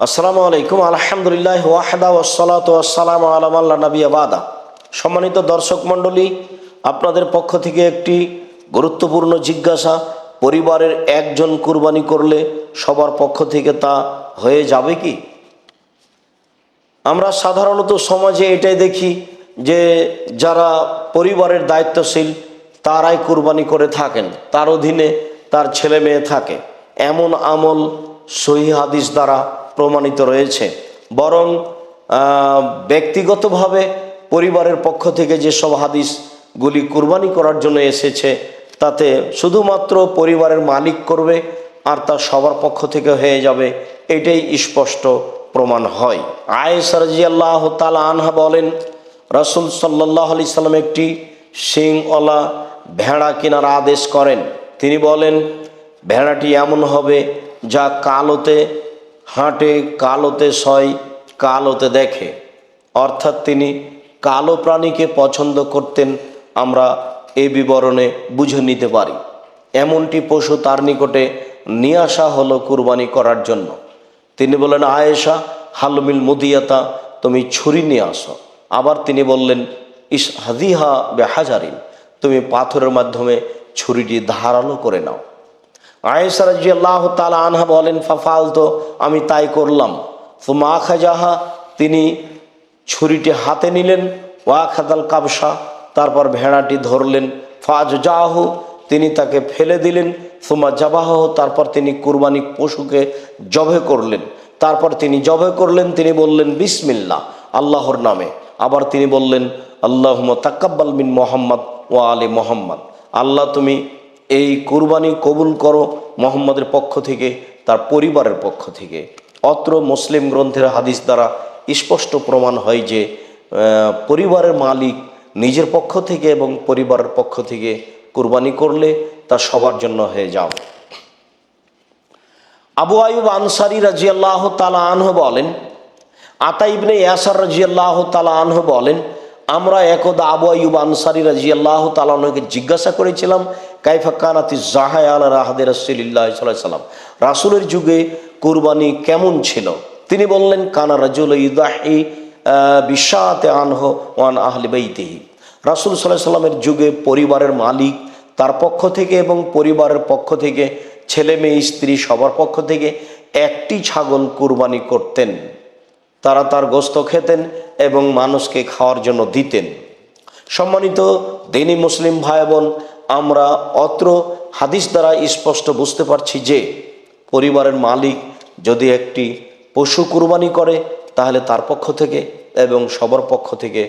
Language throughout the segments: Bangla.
আসসালামু আলাইকুম। আলহামদুলিল্লাহ ওয়াহদা ওয়াসসালাতু ওয়াসসালামু আলা মান লা নাবিয়্যা বাদা। সম্মানিত দর্শক মণ্ডলী, আপনাদের পক্ষ থেকে একটি গুরুত্বপূর্ণ জিজ্ঞাসা। পরিবারের একজন কুরবানি করলে সবার পক্ষ থেকে তা হয়ে যাবে কি? আমরা সাধারণত সমাজে এটাই দেখি যে যারা পরিবারের দায়িত্বশীল তারাই কুরবানি করে থাকেন, তার অধীনে তার ছেলে মেয়ে থাকে। এমন আমল সহিহ হাদিস দ্বারা প্রমাণিত রয়েছে। বরং ব্যক্তিগতভাবে পরিবারের পক্ষ থেকে যেসব হাদিসগুলি কুরবানি করার জন্য এসেছে তাতে শুধুমাত্র পরিবারের মালিক করবে আর তা সবার পক্ষ থেকে হয়ে যাবে, এটাই স্পষ্ট প্রমাণ হয়। আয়েশা রাদিয়াল্লাহু তাআলা আনহা বলেন, রাসূল সাল্লাল্লাহু আলাইহি সাল্লাম একটি শিংওয়ালা ভেড়া কেনার আদেশ করেন। তিনি বলেন, ভেড়াটি এমন হবে যা কালোতে হাঁটে, কালোতে সয়, কালোতে দেখে। অর্থাৎ তিনি কালো প্রাণীকে পছন্দ করতেন। আমরা এই বিবরণে বুঝে নিতে পারি এমনটি পশু তার নিকটে নিয়ে আসা হলো কুরবানি করার জন্য। তিনি বলেন, আয়েশা হালমিল মুদিয়াতা, তুমি ছুরি নিয়ে আসো। আবার তিনি বললেন, ইস হাদিহা বেহাজারিন, তুমি পাথরের মাধ্যমে ছুরিটি ধারালো করে নাও। আয়েশা রাদিয়াল্লাহু তাআলা আনহা বলেন, ফাফালতো, আমি তাই করলাম। সুম্মা আখাযাহা, তিনি ছুরিটি হাতে নিলেন। ওয়াখাদাল কাবসা, তারপর ভেড়াটি ধরলেন। ফাজজাহু, তিনি তাকে ফেলে দিলেন। সুম্মা জাবাহু, তারপর তিনি কুরবানি পশুকে জবে করলেন। তারপর তিনি জবে করলেন, তিনি বললেন বিসমিল্লাহ, আল্লাহর নামে। আবার তিনি বললেন, আল্লাহুম্মা তাকাব্বাল মিন মুহাম্মদ ওয়া আলি মুহাম্মদ, আল্লাহ তুমি এই কুরবানি কবুল করো মুহাম্মদের পক্ষ থেকে, তার পরিবারের পক্ষ থেকে। অত্র মুসলিম গ্রন্থের হাদিস দ্বারা স্পষ্ট প্রমাণ হয় যে পরিবারের মালিক নিজের পক্ষ থেকে এবং পরিবারের পক্ষ থেকে কুরবানি করলে তা সবার জন্য হয়ে যাবে। আবু আইয়ুব আনসারী রাদিয়াল্লাহু তাআলা আনহু বলেন, আতা ইবনে ইয়াসার রাদিয়াল্লাহু তাআলা আনহু বলেন, আমরা একদা আবু আইয়ুব আনসারী রাদিয়াল্লাহু তাআলা আনহুকে জিজ্ঞাসা করেছিলাম, কাইফা কানাতি যাহায়া আলা রাহদি রাসূলিল্লাহ সাল্লাল্লাহু আলাইহি ওয়াসাল্লাম, রাসূলের যুগে কুরবানি কেমন ছিল? তিনি বললেন, কানা রাজুল ইদাহি বিশাতে আনহু ওয়ান আহলি বাইতিহি, রাসূল সাল্লাল্লাহু আলাইহি ওয়াসাল্লামের যুগে পরিবারের মালিক তার পক্ষ থেকে এবং পরিবারের পক্ষ থেকে ছেলে মেয়ে স্ত্রী সবার পক্ষ থেকে একটি ছাগল কুরবানি করতেন। তারা তার গোশত খেতেন এবং মানুষকে খাওয়ার জন্য দিতেন। সম্মানিত দ্বীনি মুসলিম ভাই বোন, আমরা অত্র হাদিস দ্বারা স্পষ্ট বুঝতে পারছি যে পরিবারের মালিক যদি একটি পশু কুরবানি করে তাহলে তার পক্ষ থেকে এবং সবার পক্ষ থেকে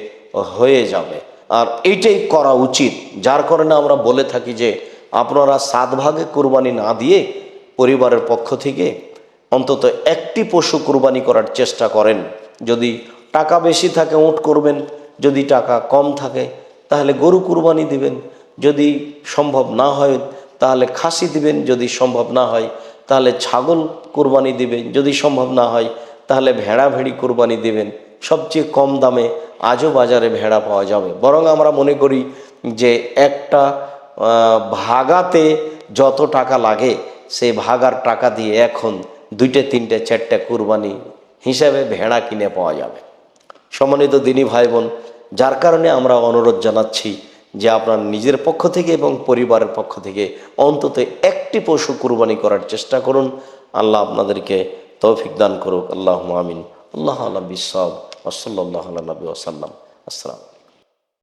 হয়ে যাবে। আর এইটাই করা উচিত। যার কারণে আমরা বলে থাকি যে আপনারা 7 ভাগে কুরবানি না দিয়ে পরিবারের পক্ষ থেকে অন্তত একটি পশু কুরবানি করার চেষ্টা করেন। যদি টাকা বেশি থাকে উট করবেন, যদি টাকা কম থাকে তাহলে গরু কুরবানি দিবেন, যদি সম্ভব না হয় তাহলে খাসি দিবেন, যদি সম্ভব না হয় তাহলে ছাগল কুরবানি দিবেন, যদি সম্ভব না হয় তাহলে ভেড়া ভেড়ি কুরবানি দিবেন। সবচেয়ে কম দামে আজও বাজারে ভেড়া পাওয়া যাবে। বরং আমরা মনে করি যে একটা ভাগাতে যত টাকা লাগে সেই ভাগার টাকা দিয়ে এখন 2টে 3টে 4টে কুরবানি হিসাবে ভেড়া কিনে পাওয়া যাবে। সম্মানিত দ্বীনি ভাই বোন, যার কারণে আমরা অনুরোধ জানাচ্ছি যে আপনার নিজের পক্ষ থেকে এবং পরিবারের পক্ষ থেকে অন্তত একটি পশু কুরবানি করার চেষ্টা করুন। আল্লাহ আপনাদেরকে তৌফিক দান করুক। আল্লাহুম্মা আমিন। আল্লাহু আ'লাম বিস-সাওয়াব। ওয়া সাল্লাল্লাহু আলা নবী ওয়া সাল্লাম। আসসালাম।